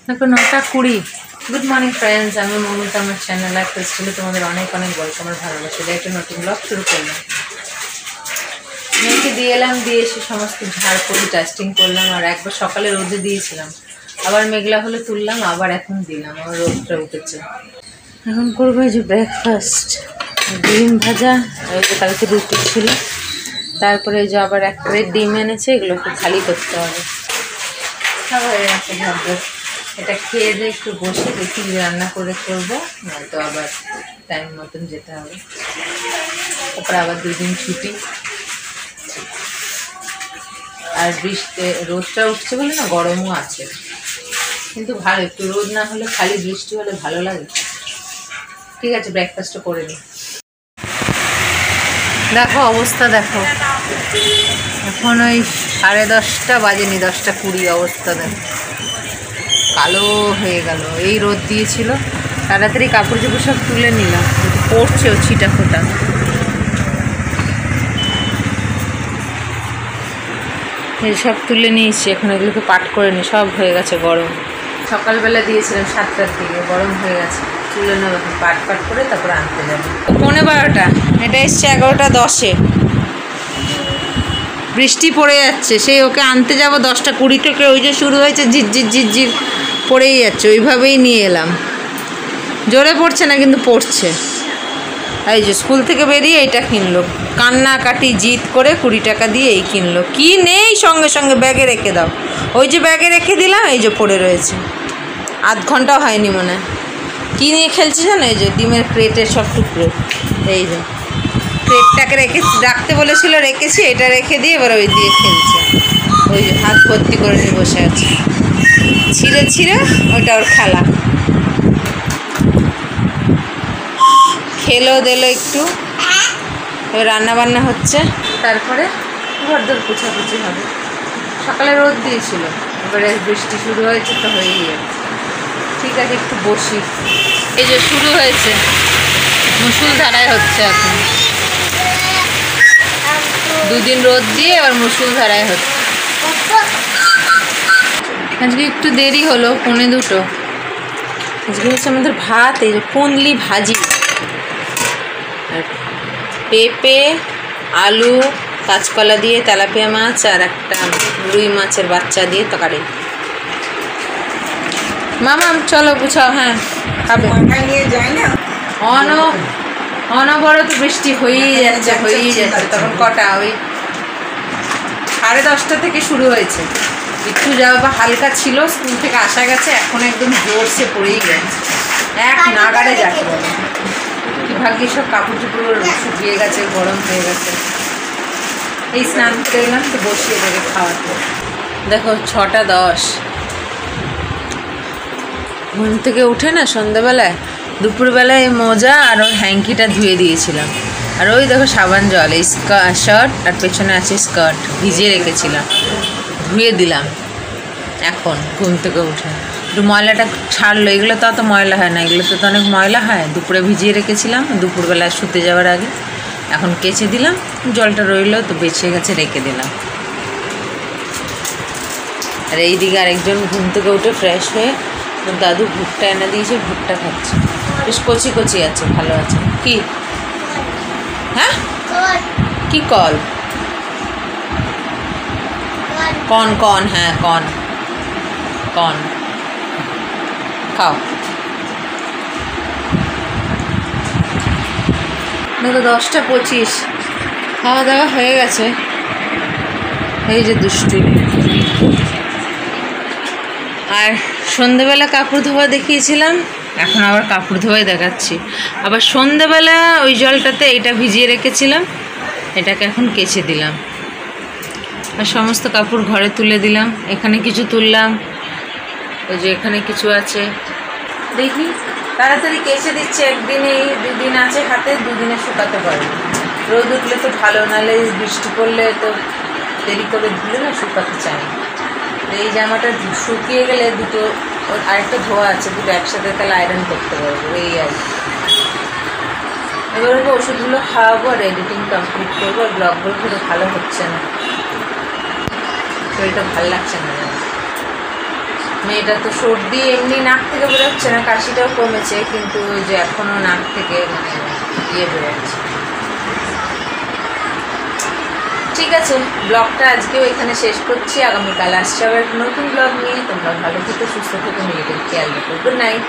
দেখো 9:20। Good morning friends, আমি মৌমিতা, আমার চ্যানেল লাইফ স্টাইলে তোমাদের অনেক অনেক ওয়েলকাম আর ভালোবাসা। একটা নতুন ব্লগ শুরু করলাম। মেয়েকে দিয়ে এলাম, দিয়ে এসে সমস্ত ঝাড় করে ডাস্টিং করলাম। আর একবার সকালে রোদে দিয়েছিলাম, আবার মেঘলা হলে তুললাম, আবার এখন দিলাম, আবার রোদটা উঠেছে। এখন করবো এই যে ব্রেকফাস্ট, ডিম ভাজা, ওই যে কালকে রুটি ছিল, তারপরে এই যে আবার এক প্লেট ডিম এনেছে, এগুলোকে খালি করতে হবে। এটা খেয়ে দিয়ে একটু বসে দেখি রান্না করে করবো, নয়তো আবার টাইম মতন যেতে হবে। তারপরে আবার 2 দিন ছুটি। আর বৃষ্টি রোদটা উঠছে বলে না, গরমও আছে, কিন্তু ভালো। একটু রোদ না হলে, খালি বৃষ্টি হলে ভালো লাগে। ঠিক আছে, ব্রেকফাস্টটা করে নিই। দেখো অবস্থা, দেখো এখন ওই 10:30 বাজেনি, 10:20 অবস্থা। দেখো কালো হয়ে গেল, এই রোদ দিয়েছিল। তাড়াতাড়ি কাপড় চোপড় সব তুলে নিলাম, পড়ছেও ছিটা ফোটা। এই সব তুলে নিয়েছি, এখন এগুলোকে পাট করে নিই, সব হয়ে গেছে গরম। সকালবেলা দিয়েছিলাম 7টার দিকে, গরম হয়ে গেছে। তুলে নেব এখন, পাট করে তারপরে আনতে যাবো। 11:15, এটা এসছে 11:10। বৃষ্টি পড়ে যাচ্ছে, সেই ওকে আনতে যাব 10:20 থেকে। ওই যে শুরু হয়েছে ঝিরঝির ঝিরঝির পড়েই যাচ্ছে, ওইভাবেই নিয়ে এলাম। জোরে পড়ছে না, কিন্তু পড়ছে। এই যে স্কুল থেকে বেরিয়ে এইটা কিনলো, কান্নাকাটি জিদ করে 20 টাকা দিয়ে এই কিনলো। কি নেই, সঙ্গে সঙ্গে ব্যাগে রেখে দাও। ওই যে ব্যাগে রেখে দিলাম, এই যে পড়ে রয়েছে, আধ ঘন্টাও হয়নি মনে হয়। কী নিয়ে খেলছে জানো? এই যে ডিমের ক্রেটের সব টুকরো। এই যে ক্রেটটাকে রাখতে বলেছিল, রেখেছি। এটা রেখে দিয়ে এবার ওই দিয়ে খেলছে। ওই যে হাত ভর্তি করে নিয়ে বসে আছে, ছিঁড়ে ছিঁড়ে ওইটা ওর খেলা। খেলো দিল একটু, এবার রান্নাবান্না হচ্ছে, তারপরে ঘরদোর পোছাপুছি হবে। সকালে রোদ দিয়েছিল, এবারে বৃষ্টি শুরু হয়েছে, তো হয়েই যাচ্ছে। ঠিক আছে, একটু বসি। এই যে শুরু হয়েছে, মুষলধারায় হচ্ছে এখন। 2 দিন রোদ দিয়ে এবার মুষলধারায় হচ্ছে। আজকে একটু দেরি হলো, 1:45। আজকে হচ্ছে আমাদের ভাত, এই যে কুন্দলি ভাজি, আর পেঁপে, আলু, কাঁচকলা দিয়ে তেলাপিয়া মাছ, আর একটা রুই মাছের বাচ্চা দিয়ে তরকারি। মামা চলো গুছাও। হ্যাঁ খাবে। অনবরত বৃষ্টি হয়েই যাচ্ছে, হয়েই যাচ্ছে। তখন কটা, ওই 10:30 থেকে শুরু হয়েছে। একটু যাওয়া বা হালকা ছিল, স্কুল থেকে আসা গেছে, এখন একদম জোরসে পড়েই গেছে, এক নাগাড়ে যাকে বলে। কি ভাগ্যে সব কাপড় চোপড় শুকিয়ে গেছে, গরম হয়ে গেছে। এই স্নান করে এলাম, তো বসিয়ে দেবে খাওয়াতে। দেখো 6:10। ঘুম থেকে উঠে না সন্ধ্যাবেলায়, দুপুরবেলায় এই মোজা আর ওর হ্যাঙ্কিটা ধুয়ে দিয়েছিলাম। আর ওই দেখো সাবান জল, এই শার্ট আর পেছনে আছে স্কার্ট, ভিজিয়ে রেখেছিলাম, ধুয়ে দিলাম এখন ঘুম থেকে উঠে। একটু ময়লাটা ছাড়লো, এগুলো তো অত ময়লা হয় না, এগুলো তো অনেক ময়লা হয়। দুপুরে ভিজিয়ে রেখেছিলাম, দুপুরবেলা শুতে যাওয়ার আগে এখন কেচে দিলাম। জলটা রইলো তো, বেঁচে গেছে, রেখে দিলাম। আর এইদিকে আরেকজন ঘুম থেকে উঠে ফ্রেশ হয়ে ওর দাদু ভুট্টা এনে দিয়েছে, ভুট্টা খাচ্ছে, বেশ কচি কচি আছে, ভালো আছে। কি? হ্যাঁ, কি কল? কন কন, হ্যাঁ কন কন, খাও। দেখো 10:25, খাওয়া দাওয়া হয়ে গেছে। এই যে দুষ্টু। আর সন্ধেবেলা কাপড় ধোয়া দেখিয়েছিলাম, এখন আবার কাপড় ধোয়াই দেখাচ্ছি। আবার সন্ধেবেলা ওই জলটাতে এটা ভিজিয়ে রেখেছিলাম, এটাকে এখন কেচে দিলাম। আর সমস্ত কাপড় ঘরে তুলে দিলাম। এখানে কিছু তুললাম, ওই যে এখানে কিছু আছে। দেখি তাড়াতাড়ি কেচে দিচ্ছে, একদিনেই 2 দিন আছে হাতে, 2 দিনে শুকাতে পারবে। রোদ উঠলে তো ভালো, নাহলে বৃষ্টি পড়লে তো দেরি করে ধুলে না শুকাতে চায় না। এই জামাটা শুকিয়ে গেলে দুটো, আরেকটা ধোয়া আছে, দুটো একসাথে তাহলে আয়রন করতে পারবো। এই আর এবার ওকে ওষুধগুলো খাওয়াবো, আর এডিটিং কমপ্লিট করবো। আর ব্লগগুলো খুব ভালো হচ্ছে না, শরীরটা ভালো লাগছে না। মেয়েটা তো সর্দি এমনি নাক থেকে বেরোচ্ছে না, কাশিটাও কমেছে, কিন্তু ওই যে এখনও নাক থেকে মানে ইয়ে বেরোচ্ছে। ঠিক আছে, ব্লগটা আজকেও এখানে শেষ করছি। আগামীকাল আসছে আবার নতুন ব্লগ নিয়ে। তোমরা ভালো থেকো, সুস্থ থেকো, নিজেদের খেয়াল রেখো। Good night.